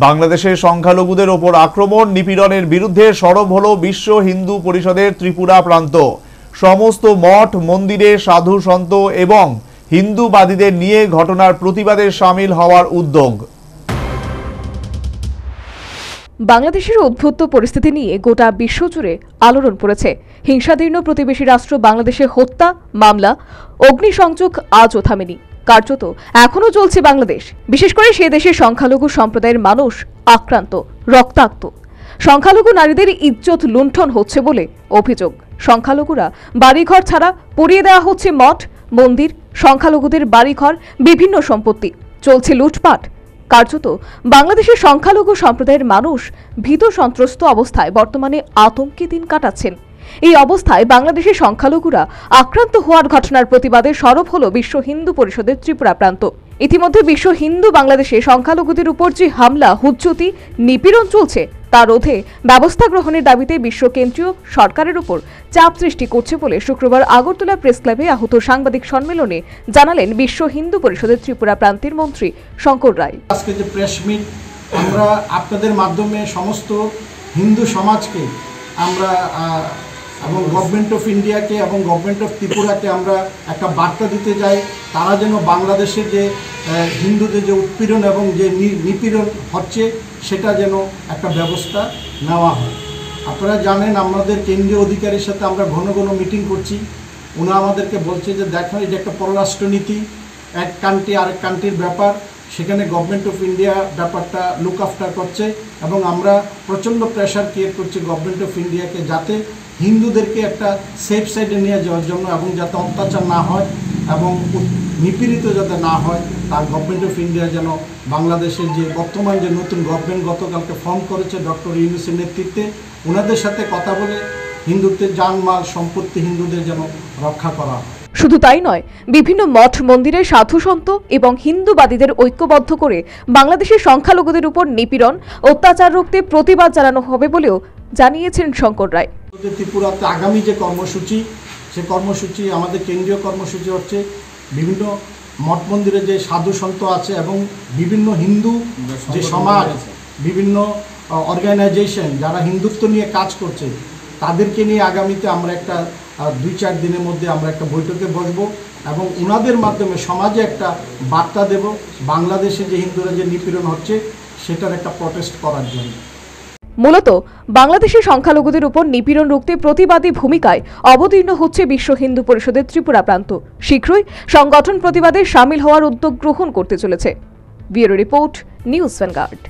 বাংলাদেশের সংখ্যালঘুদের ওপর আক্রমণ নিপীড়নের বিরুদ্ধে সরব হলো বিশ্ব হিন্দু পরিষদের ত্রিপুরা প্রান্ত। সমস্ত মঠ মন্দিরে সাধু সন্ত এবং হিন্দুবাদীদের নিয়ে ঘটনার প্রতিবাদে সামিল হওয়ার উদ্যোগ। বাংলাদেশের উদ্ভূত পরিস্থিতি নিয়ে গোটা বিশ্বজুড়ে আলোড়ন পড়েছে। হিংসাদীর্ণ প্রতিবেশী রাষ্ট্র বাংলাদেশে হত্যা মামলা, অগ্নিসংযোগ আজও থামেনি। কার্যত এখনও চলছে বাংলাদেশ। বিশেষ করে সে দেশের সংখ্যালঘু সম্প্রদায়ের মানুষ আক্রান্ত, রক্তাক্ত। সংখ্যালঘু নারীদের ইজ্জত লুণ্ঠন হচ্ছে বলে অভিযোগ। সংখ্যালঘুরা বাড়িঘর ছাড়া পুড়িয়ে দেওয়া হচ্ছে মঠ মন্দির, সংখ্যালঘুদের বাড়িঘর, বিভিন্ন সম্পত্তি। চলছে লুটপাট। কার্যত বাংলাদেশের সংখ্যালঘু সম্প্রদায়ের মানুষ ভীত সন্ত্রস্ত অবস্থায় বর্তমানে আতঙ্কে দিন কাটাচ্ছেন। এই অবস্থায় বাংলাদেশের সংখ্যালঘুরা আক্রান্ত হওয়ার ঘটনার প্রতিবাদে সরব হল বিশ্ব হিন্দু পরিষদের ত্রিপুরা প্রান্ত। ইতিমধ্যে বিশ্ব হিন্দু বাংলাদেশে সংখ্যালঘুদের উপর যে হামলা, হুজ্জতি, নিপীড়ন চলছে তা রোধে ব্যবস্থা গ্রহণের দাবিতে বিশ্ব কেন্দ্রীয় সরকারের উপর চাপ সৃষ্টি করছে বলে শুক্রবার আগরতলা প্রেস ক্লাবে আহত সাংবাদিক সম্মেলনে জানালেন বিশ্ব হিন্দু পরিষদের ত্রিপুরা প্রান্তের মন্ত্রী শঙ্কর রায়। আজকে যে প্রেস মিট, আমরা আপনাদের মাধ্যমে সমস্ত হিন্দু সমাজকে আমরা এবং গভর্নমেন্ট অফ ইন্ডিয়াকে এবং গভর্নমেন্ট অফ ত্রিপুরাকে আমরা একটা বার্তা দিতে যাই, তারা যেন বাংলাদেশে যে হিন্দুদের যে উৎপীড়ন এবং যে নিপীড়ন হচ্ছে সেটা যেন একটা ব্যবস্থা নেওয়া হয়। আপনারা জানেন আমাদের কেন্দ্রীয় অধিকারীর সাথে আমরা ঘন ঘন মিটিং করছি। ওনা আমাদেরকে বলছে যে দেখো এই যে একটা পররাষ্ট্রনীতি, এক কান্ট্রি আরেক কান্ট্রির ব্যাপার, সেখানে গভর্নমেন্ট অফ ইন্ডিয়া ব্যাপারটা লুক আফটার করছে এবং আমরা প্রচণ্ড প্রেশার ক্রিয়েট করছি গভর্নমেন্ট অফ ইন্ডিয়াকে যাতে হিন্দুদেরকে একটা সেফ সাইডে নিয়ে যাওয়ার জন্য এবং যাতে অত্যাচার না হয় এবং নিপীড়িত যাতে না হয় তার গভর্নমেন্ট অফ ইন্ডিয়া যেন বাংলাদেশের যে বর্তমান যে নতুন গভর্নমেন্ট গতকালকে ফর্ম করেছে ডক্টর ইউনূসের নেতৃত্বে, ওনাদের সাথে কথা বলে হিন্দুত্বের জানমাল সম্পত্তি হিন্দুদের যেন রক্ষা করা হয়। শুধু তাই নয়, বিভিন্ন মঠ মন্দিরে সাধু সন্ত এবং হিন্দুবাদীদের ঐক্যবদ্ধ করে বাংলাদেশের সংখ্যালঘুদের উপর নিপীড়ন অত্যাচার রুখতে প্রতিবাদ জানানো হবে বলেও জানিয়েছেন শঙ্কর রায়। ত্রিপুরাতে আগামী যে কর্মসূচি, সে কর্মসূচি আমাদের কেন্দ্রীয় কর্মসূচি হচ্ছে বিভিন্ন মঠ মন্দিরে যে সাধু সন্ত আছে এবং বিভিন্ন হিন্দু যে সমাজ, বিভিন্ন অর্গানাইজেশন যারা হিন্দুত্ব নিয়ে কাজ করছে তাদেরকে নিয়ে আগামীতে আমরা একটা 2-4 দিনের মধ্যে আমরা একটা বৈঠকে বসবো এবং ওনাদের মাধ্যমে সমাজে একটা বার্তা দেব বাংলাদেশে যে হিন্দুরা যে নিপীড়ন হচ্ছে সেটার একটা প্রটেস্ট করার জন্য। মূলত বাংলাদেশের সংখ্যালঘুদের উপর নিপীড়ন রুখতে প্রতিবাদী ভূমিকায় অবতীর্ণ হচ্ছে বিশ্ব হিন্দু পরিষদের ত্রিপুরা প্রান্ত। শীঘ্রই সংগঠন প্রতিবাদে সামিল হওয়ার উদ্যোগ গ্রহণ করতে চলেছে। Bureau report, news vanguard.